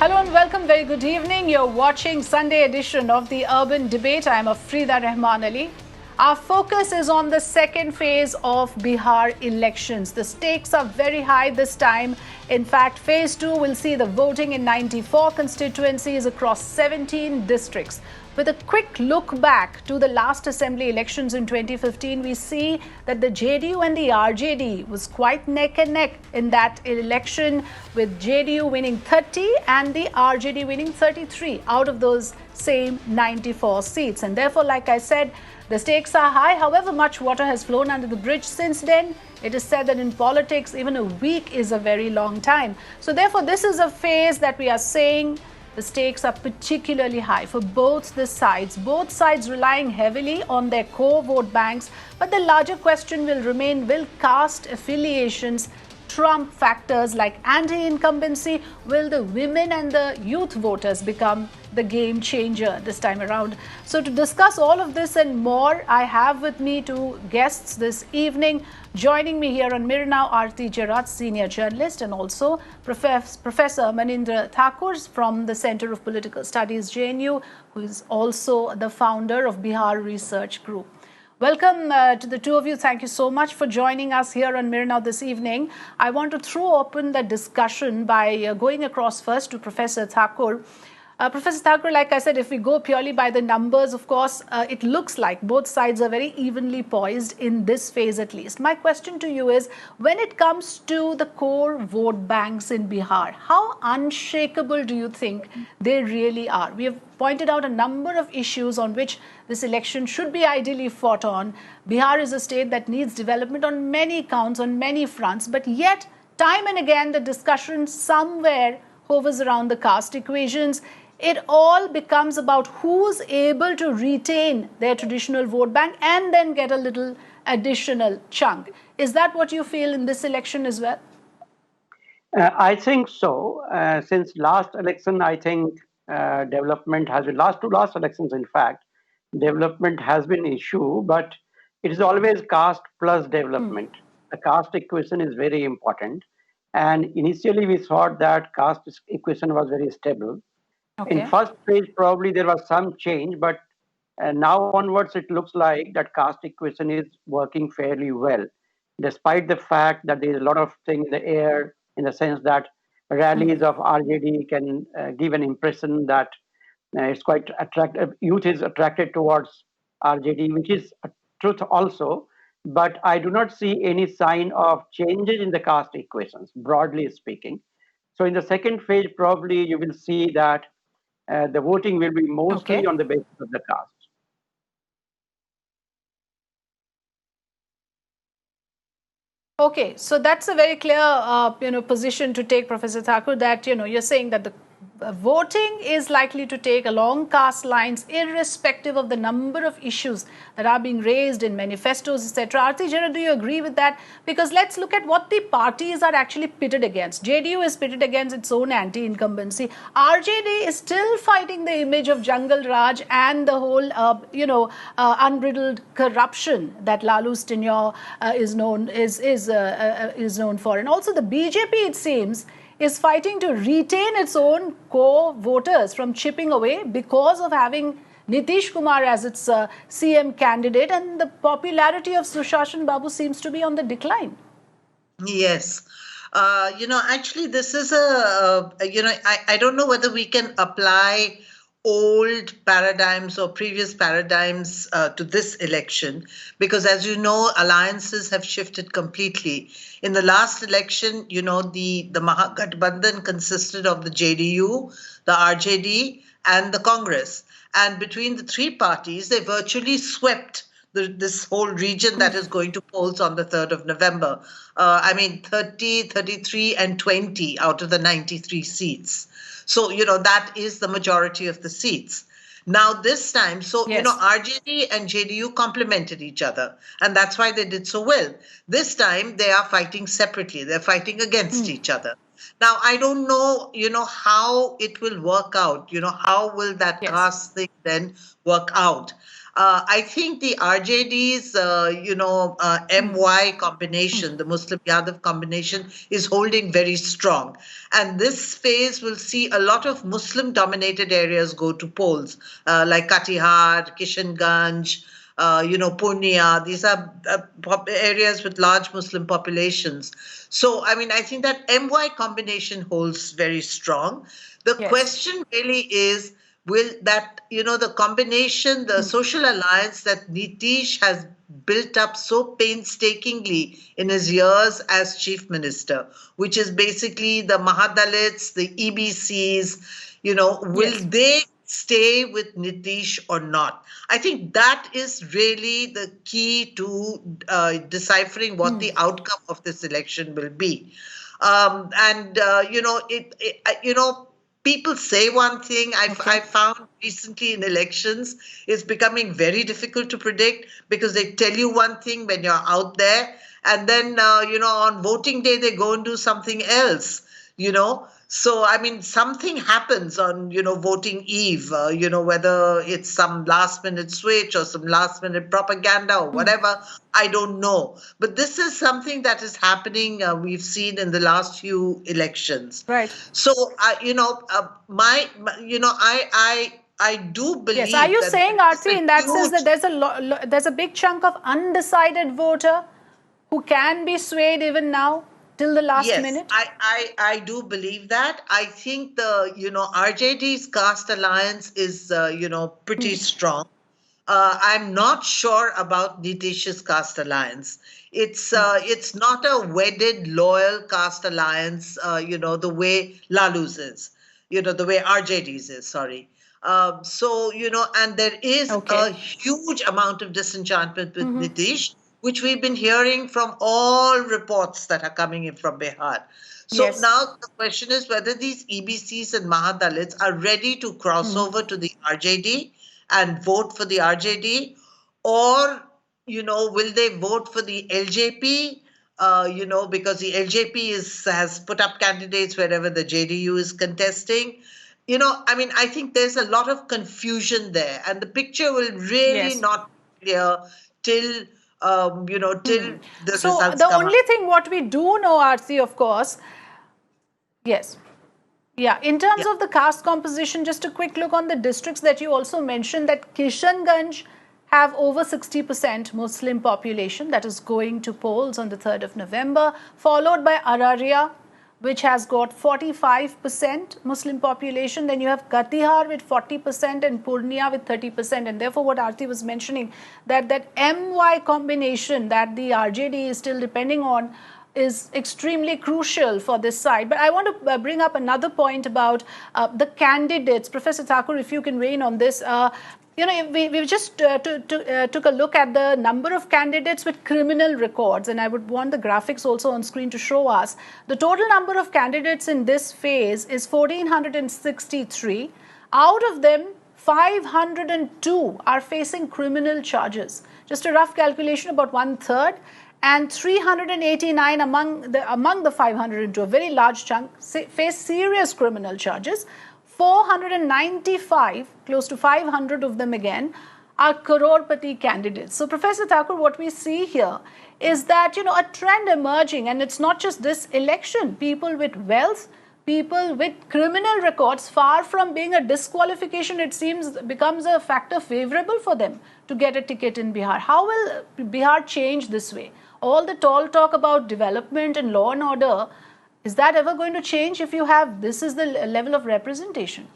Hello and welcome. Very good evening. You're watching Sunday edition of the Urban Debate. I'm Afreeda Rehman. Our focus is on the second phase of Bihar elections. The stakes are very high this time. In fact, phase 2 will see the voting in 94 constituencies across 17 districts. With a quick look back to the last assembly elections in 2015, we see that the JDU and the RJD was quite neck and neck in that election, with JDU winning 30 and the RJD winning 33 out of those same 94 seats. And therefore, like I said, the stakes are high. However much water has flown under the bridge since then, it is said that in politics, even a week is a very long time. So therefore, this is a phase that we are saying the stakes are particularly high for both the sides. Both sides relying heavily on their core vote banks. But the larger question will remain, will caste affiliations trump factors like anti-incumbency? Will the women and the youth voters become the game changer this time around? So to discuss all of this and more, I have with me two guests this evening. Joining me here on Mirror Now, Aarti Jarat, senior journalist, and also Professor Manindra Thakur from the Center of Political Studies, JNU, who is also the founder of Bihar Research Group. Welcome to the two of you. Thank you so much for joining us here on Mirror Now this evening. I want to throw open the discussion by going across first to Professor Thakur. Professor Thakur, like I said, if we go purely by the numbers, of course, it looks like both sides are very evenly poised in this phase at least. My question to you is, when it comes to the core vote banks in Bihar, how unshakable do you think they really are? We have pointed out a number of issues on which this election should be ideally fought on. Bihar is a state that needs development on many counts, on many fronts, but yet, time and again, the discussion somewhere hovers around the caste equations. It all becomes about who's able to retain their traditional vote bank and then get a little additional chunk. Is that what you feel in this election as well? I think so. Since last election, I think development has been, last elections, in fact, development has been an issue, but it is always caste plus development. The caste equation is very important. And initially, we thought that caste equation was very stable. Okay. In first phase, probably there was some change, but now onwards, it looks like that caste equation is working fairly well, despite the fact that there is a lot of things in the air, in the sense that rallies of RJD can give an impression that it's quite attractive. Youth is attracted towards RJD, which is a truth also. But I do not see any sign of changes in the caste equations, broadly speaking. So in the second phase, probably you will see that the voting will be mostly on the basis of the caste. Okay, so that's a very clear, position to take, Professor Thakur, that, you're saying that the voting is likely to take along caste lines, irrespective of the number of issues that are being raised in manifestos, etc. Aarti Jarat, do you agree with that? Because let's look at what the parties are actually pitted against. JDU is pitted against its own anti-incumbency. RJD is still fighting the image of Jungle Raj and the whole, unbridled corruption that Lalu's tenure is known for. And also the BJP, it seems, is fighting to retain its own core voters from chipping away because of having Nitish Kumar as its CM candidate, and the popularity of Sushashan Babu seems to be on the decline. Yes. Actually, this is I don't know whether we can apply old paradigms or previous paradigms to this election, because as you know, alliances have shifted completely. In the last election, the Mahagathbandhan consisted of the JDU, the RJD, and the Congress. And between the three parties, they virtually swept this whole region that is going to polls on the 3rd of November. 30, 33, and 20 out of the 93 seats. So, that is the majority of the seats. Now, this time, RJD and JDU complemented each other, and that's why they did so well. This time, they are fighting separately. They're fighting against each other. Now, I don't know, how it will work out. How will that caste thing then work out? I think the RJD's, MY combination, the Muslim Yadav combination, is holding very strong. And this phase will see a lot of Muslim-dominated areas go to polls, like Katihar, Kishanganj, Purnia. These are areas with large Muslim populations. So, I mean, I think that MY combination holds very strong. The question really is, will that, the combination, the social alliance that Nitish has built up so painstakingly in his years as chief minister, which is basically the Mahadalits, the EBCs, will they stay with Nitish or not? I think that is really the key to deciphering what the outcome of this election will be. People say one thing. I found recently in elections, it's becoming very difficult to predict because they tell you one thing when you're out there, and then on voting day they go and do something else. So I mean, something happens on voting eve. Whether it's some last minute switch or some last minute propaganda or whatever, I don't know. But this is something that is happening. We've seen in the last few elections. Right. So I do believe. Yes. Are you that saying, Aarti, in that sense that there's a big chunk of undecided voter who can be swayed even now till the last minute? I do believe that. I think the RJD's caste alliance is pretty strong. I'm not sure about Nitish's caste alliance. It's not a wedded, loyal caste alliance. The way Lalu's is. The way RJD's is. Sorry. And there is a huge amount of disenchantment with Nitish, which we've been hearing from all reports that are coming in from Bihar. So now the question is whether these EBCs and Mahadalits are ready to cross over to the RJD and vote for the RJD, or, will they vote for the LJP, because the LJP has put up candidates wherever the JDU is contesting. I mean, I think there's a lot of confusion there, and the picture will really not be clear till the results come out. So the only thing what we do know, Aarti, of course, in terms of the caste composition, just a quick look on the districts that you also mentioned, that Kishanganj have over 60% Muslim population that is going to polls on the 3rd of November, followed by Araria, which has got 45% Muslim population. Then you have Katihar with 40% and Purnia with 30%. And therefore, what Aarti was mentioning, that MY combination that the RJD is still depending on is extremely crucial for this side. But I want to bring up another point about the candidates. Professor Thakur, if you can weigh in on this. We just took a look at the number of candidates with criminal records, and I would want the graphics also on screen to show us. The total number of candidates in this phase is 1,463. Out of them, 502 are facing criminal charges. Just a rough calculation, about 1/3. And 389 among the 502, a very large chunk, face serious criminal charges. 495, close to 500 of them again, are crorepati candidates. So, Professor Thakur, what we see here is that, a trend emerging, and it's not just this election. People with wealth, people with criminal records, far from being a disqualification, it seems, becomes a factor favorable for them to get a ticket in Bihar. How will Bihar change this way? All the tall talk about development and law and order, is that ever going to change if you have, this is the level of representation?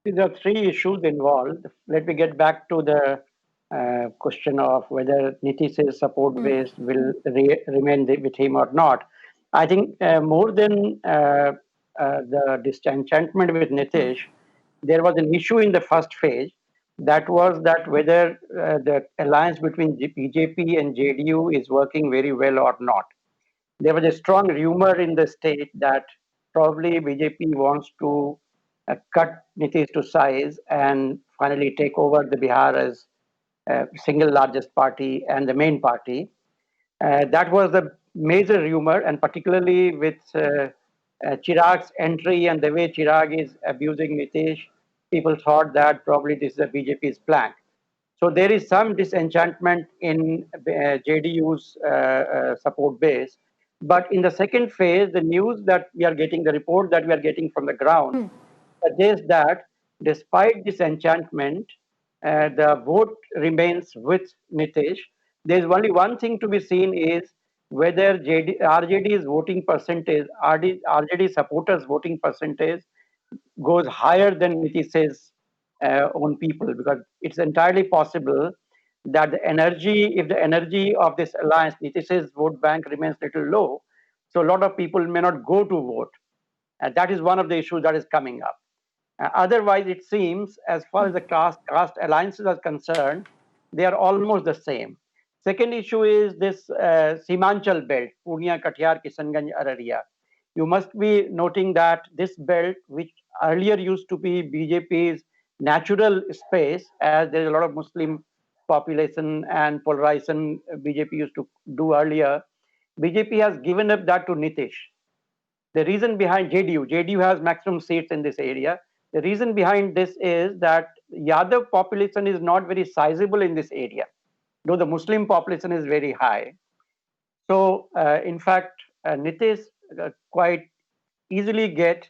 There are three issues involved. Let me get back to the question of whether Nitish's support base will remain with him or not. I think more than the disenchantment with Nitish, there was an issue in the first phase. That was that whether the alliance between BJP and JDU is working very well or not. There was a strong rumor in the state that probably BJP wants to cut Nitish to size and finally take over the Bihar as single largest party and the main party. That was the major rumor, and particularly with Chirag's entry and the way Chirag is abusing Nitish, people thought that probably this is a BJP's plan. So there is some disenchantment in JDU's support base. But in the second phase, the news that we are getting, the report that we are getting from the ground, suggests that despite this enchantment, the vote remains with Nitish. There's only one thing to be seen is whether RJD's voting percentage, RJD supporters' voting percentage goes higher than Nitish's own people, because it's entirely possible that if the energy of this alliance, Nitish's vote bank remains little low, so a lot of people may not go to vote. And that is one of the issues that is coming up. Otherwise, it seems, as far as the caste alliances are concerned, they are almost the same. Second issue is this Simanchal belt, Purnia, Katiyar, Kishanganj, Araria. You must be noting that this belt, which earlier used to be BJP's natural space, as there is a lot of Muslim population and polarization BJP used to do earlier, BJP has given up that to Nitish. The reason behind JDU has maximum seats in this area. The reason behind this is that Yadav population is not very sizable in this area, though the Muslim population is very high. So, in fact, Nitish quite easily get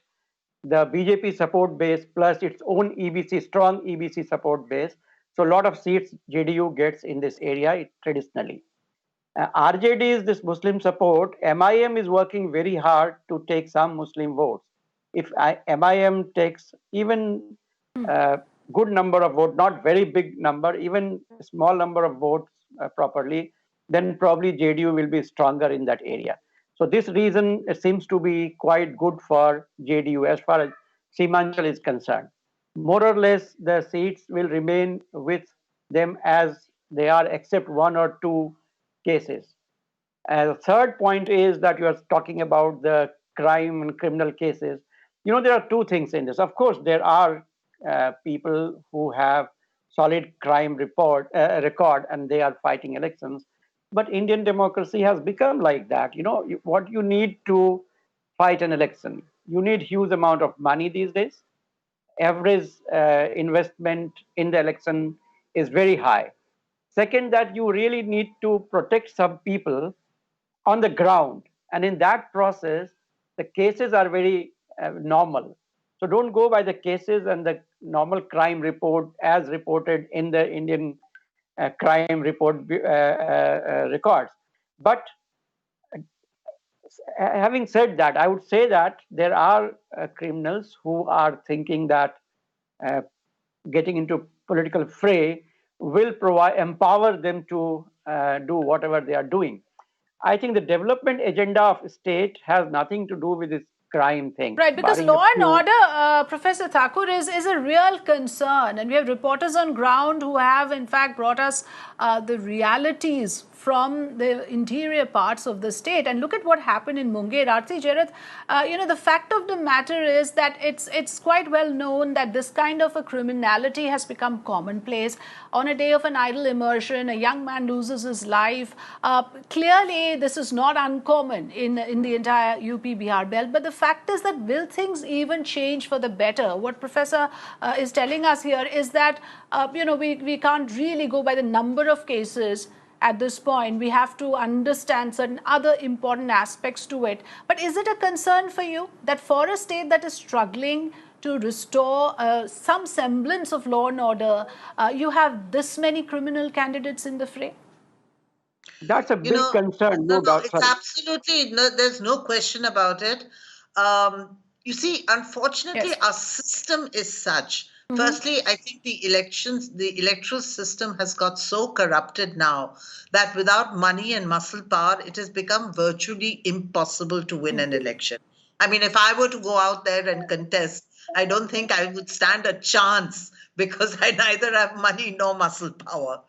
the BJP support base plus its own EBC, strong EBC support base. So, a lot of seats JDU gets in this area traditionally. RJD is this Muslim support. MIM is working very hard to take some Muslim votes. If MIM takes even a good number of votes, not very big number, even a small number of votes properly, then probably JDU will be stronger in that area. So this reason seems to be quite good for JDU as far as Simanchal is concerned. More or less, the seats will remain with them as they are, except one or two cases. The third point is that you are talking about the crime and criminal cases. You know, there are two things in this. Of course, there are people who have solid crime record and they are fighting elections. But Indian democracy has become like that. You know, what you need to fight an election, you need huge amount of money these days. Average investment in the election is very high. Second, that you really need to protect some people on the ground. And in that process, the cases are very normal. So don't go by the cases and the normal crime report as reported in the Indian crime report records. But having said that, I would say that there are criminals who are thinking that getting into political fray will empower them to do whatever they are doing. I think the development agenda of state has nothing to do with this crime thing. Right, because law and order, Professor Thakur, is a real concern. And we have reporters on ground who have, in fact, brought us the realities from the interior parts of the state. And look at what happened in Munger. Arti Jerath, the fact of the matter is that it's quite well known that this kind of a criminality has become commonplace. On a day of an idle immersion, a young man loses his life. Clearly, this is not uncommon in the entire UP Bihar belt. But the fact is that will things even change for the better? What Professor is telling us here is that, we can't really go by the number of cases at this point. We have to understand certain other important aspects to it. But is it a concern for you that for a state that is struggling to restore some semblance of law and order, you have this many criminal candidates in the fray? That's a big concern, no doubt. It's absolutely, there's no question about it. You see, unfortunately, yes, our system is such. Firstly, I think the electoral system has got so corrupted now that without money and muscle power, it has become virtually impossible to win an election. I mean, if I were to go out there and contest, I don't think I would stand a chance because I neither have money nor muscle power.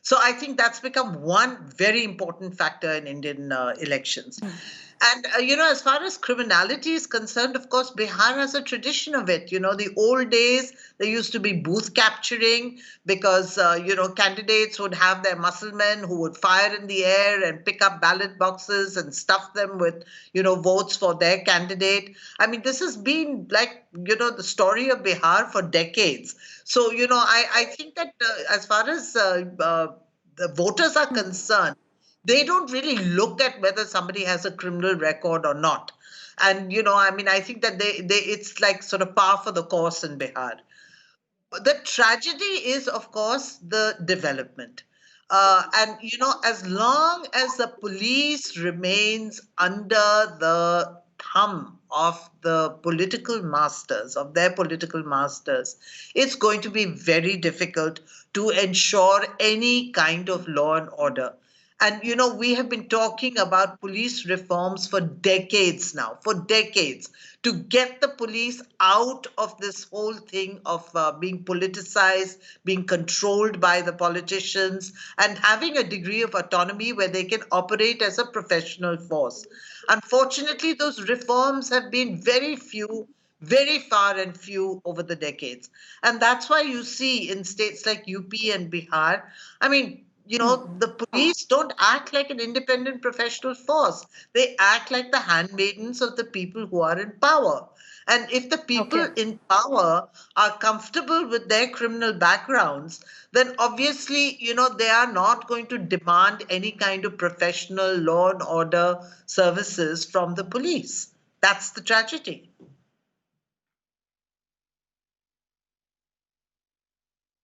So I think that's become one very important factor in Indian elections. And, as far as criminality is concerned, of course, Bihar has a tradition of it. The old days, there used to be booth capturing because, candidates would have their muscle men who would fire in the air and pick up ballot boxes and stuff them with, votes for their candidate. I mean, this has been like, the story of Bihar for decades. So, I think that as far as the voters are concerned, they don't really look at whether somebody has a criminal record or not. And, I think that it's like sort of par for the course in Bihar. The tragedy is, of course, the development. And, as long as the police remains under the thumb of the political masters, of their political masters, it's going to be very difficult to ensure any kind of law and order. And, we have been talking about police reforms for decades now, to get the police out of this whole thing of being politicized, being controlled by the politicians, and having a degree of autonomy where they can operate as a professional force. Unfortunately, those reforms have been very few, very far and few over the decades. And that's why you see in states like UP and Bihar, I mean, the police don't act like an independent professional force. They act like the handmaidens of the people who are in power. And if the people in power are comfortable with their criminal backgrounds, then obviously, they are not going to demand any kind of professional law and order services from the police. That's the tragedy.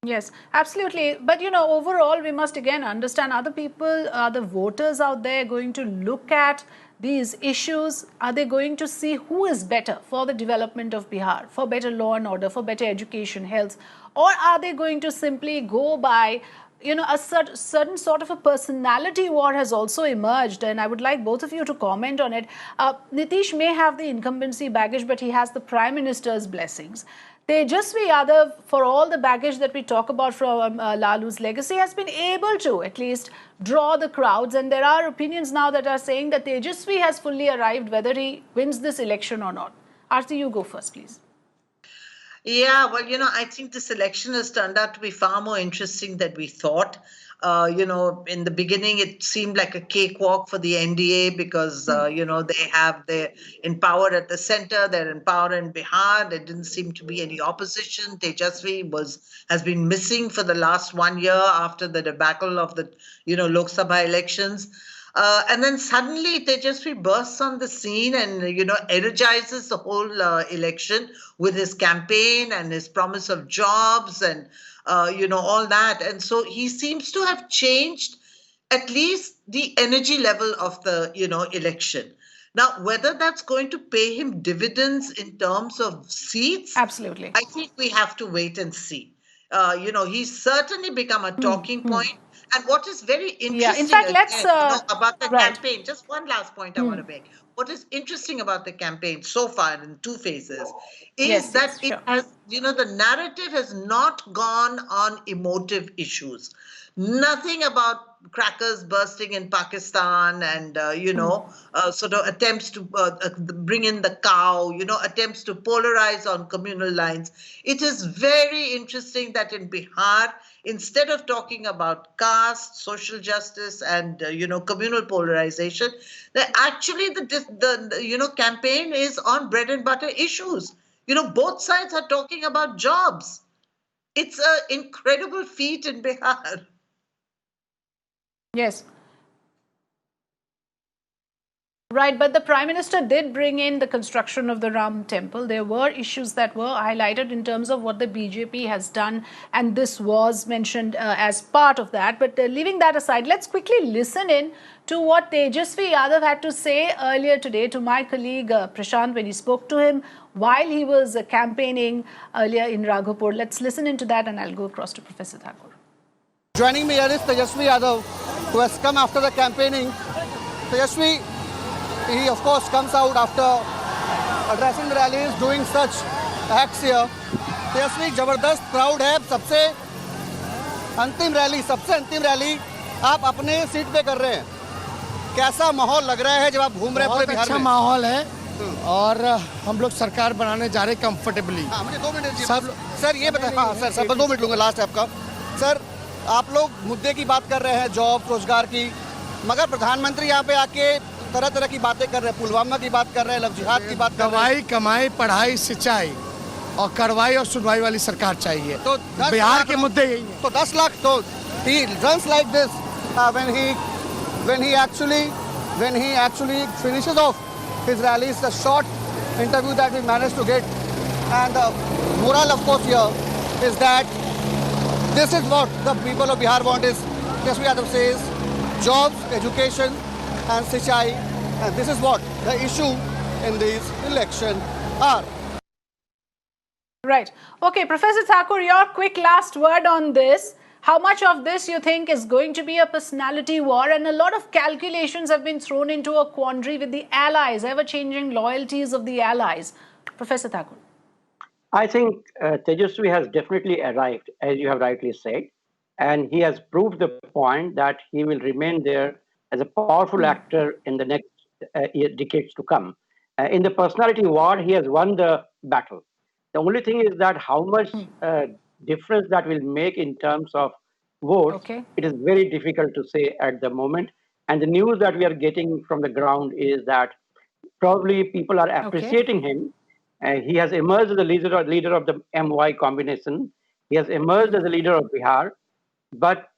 Yes, absolutely. But, overall, we must again understand, are the people, are the voters out there going to look at these issues? Are they going to see who is better for the development of Bihar, for better law and order, for better education, health? Or are they going to simply go by, a certain sort of a personality war has also emerged, and I would like both of you to comment on it. Nitish may have the incumbency baggage, but he has the Prime Minister's blessings. Tejasvi Yadav, for all the baggage that we talk about from Lalu's legacy, has been able to at least draw the crowds. And there are opinions now that are saying that Tejasvi has fully arrived, whether he wins this election or not. Aarti, you go first, please. Yeah, well, I think this election has turned out to be far more interesting than we thought. In the beginning, it seemed like a cakewalk for the NDA because, they're in power at the center, they're in power in Bihar. There didn't seem to be any opposition. Tejasvi has been missing for the last 1 year after the debacle of the, Lok Sabha elections. And then suddenly Tejasvi bursts on the scene and, energizes the whole election with his campaign and his promise of jobs and, all that. And so he seems to have changed at least the energy level of the, election. Now, whether that's going to pay him dividends in terms of seats, absolutely, I think we have to wait and see. He's certainly become a talking point. And what is very interesting in fact, let's, about the campaign, just one last point I want to make. What is interesting about the campaign so far in 2 phases is that it has, the narrative has not gone on emotive issues. Nothing about crackers bursting in Pakistan and, sort of attempts to bring in the cow, attempts to polarize on communal lines. It is very interesting that in Bihar, instead of talking about caste, social justice, and, communal polarization, actually the campaign is on bread and butter issues. Both sides are talking about jobs. It's an incredible feat in Bihar. Yes. Right, but the Prime Minister did bring in the construction of the Ram Temple. There were issues that were highlighted in terms of what the BJP has done, and this was mentioned as part of that. But leaving that aside, let's quickly listen in to what Tejasvi Yadav had to say earlier today to my colleague Prashant when he spoke to him while he was campaigning earlier in Raghupur. Let's listen into that, and I'll go across to Professor Thakur. Joining me here is Tejasvi Yadav, who has come after the campaigning. Tejasvi, he of course comes out after addressing the rallies, doing such acts here. Tejasvi, जबरदस्त crowd है, सबसे अंतिम rally आप अपने seat पे कर रहे हैं. कैसा माहौल लग रहा है जब आप घूम रहे हैं पूरे बिहार अच्छा में? माहौल है और हम लोग सरकार बनाने जा रहे हैं कंफर्टेबली। हाँ, मुझे 2 मिनट दीजिए। सब सर ये बताएं, हाँ सर बस 2 मिनट लूंगा लास्ट आपका। सर आप लोग मुद्दे की बात कर रहे हैं, जॉब रोजगार की, मगर प्रधानमंत्री यहाँ पे आके तरह तरह की बातें कर रहे हैं, पुलवामा की बात कर रहे हैं, लव जिहाद की बात कर रहे हैं। दवाई कमाई पढ़ाई सिंचाई और कार्रवाई और सुनवाई वाली सरकार चाहिए। तो बिहार के मुद्दे यही हैं। तो 10 लाख तो he runs like this when he actually finishes off his rallies. The short interview that we managed to get, and the moral of course here is that this is what the people of Bihar want, is Yashwi Yadav says jobs, education and sichai, and this is what the issue in these elections are. Right. Okay, Professor Thakur, your quick last word on this. How much of this you think is going to be a personality war? And a lot of calculations have been thrown into a quandary with the allies, ever-changing loyalties of the allies. Professor Thakur. I think Tejaswi has definitely arrived, as you have rightly said, and he has proved the point that he will remain there as a powerful actor in the next decades to come. In the personality war, he has won the battle. The only thing is that how much difference that will make in terms of votes, it is very difficult to say at the moment. And the news that we are getting from the ground is that probably people are appreciating him. He has emerged as the leader of the MY combination. He has emerged as a leader of Bihar, but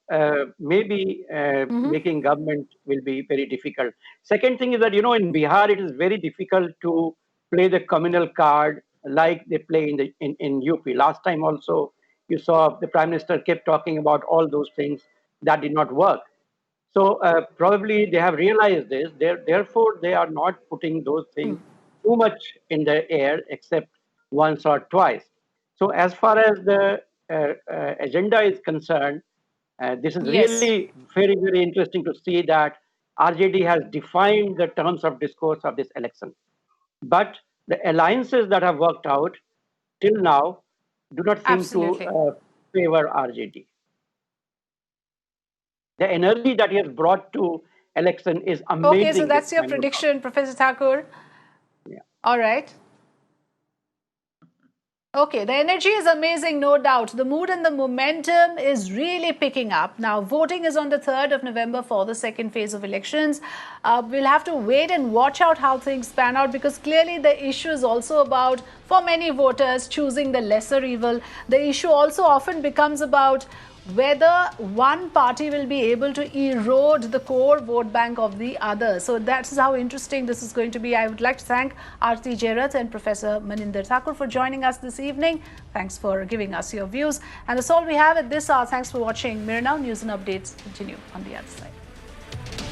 maybe making government will be very difficult. Second thing is that, in Bihar, it is very difficult to play the communal card like they play in UP. Last time also, you saw the Prime Minister kept talking about all those things that did not work. So probably they have realized this. Therefore, they are not putting those things too much in the air, except once or twice. So as far as the agenda is concerned, this is really very, very interesting to see that RJD has defined the terms of discourse of this election. But the alliances that have worked out till now do not seem to favor RJD. The energy that he has brought to election is amazing. Okay, so that's your prediction, Professor Thakur. Yeah. All right. Okay, the energy is amazing, no doubt. The mood and the momentum is really picking up. Now, voting is on the 3rd of November for the second phase of elections. We'll have to wait and watch out how things pan out, because clearly the issue is also about, for many voters, choosing the lesser evil. The issue also often becomes about whether one party will be able to erode the core vote bank of the other. So that's how interesting this is going to be. I would like to thank Aarti Jairath and Professor Maninder Thakur for joining us this evening. Thanks for giving us your views. And that's all we have at this hour. Thanks for watching Mirror Now. News and updates continue on the other side.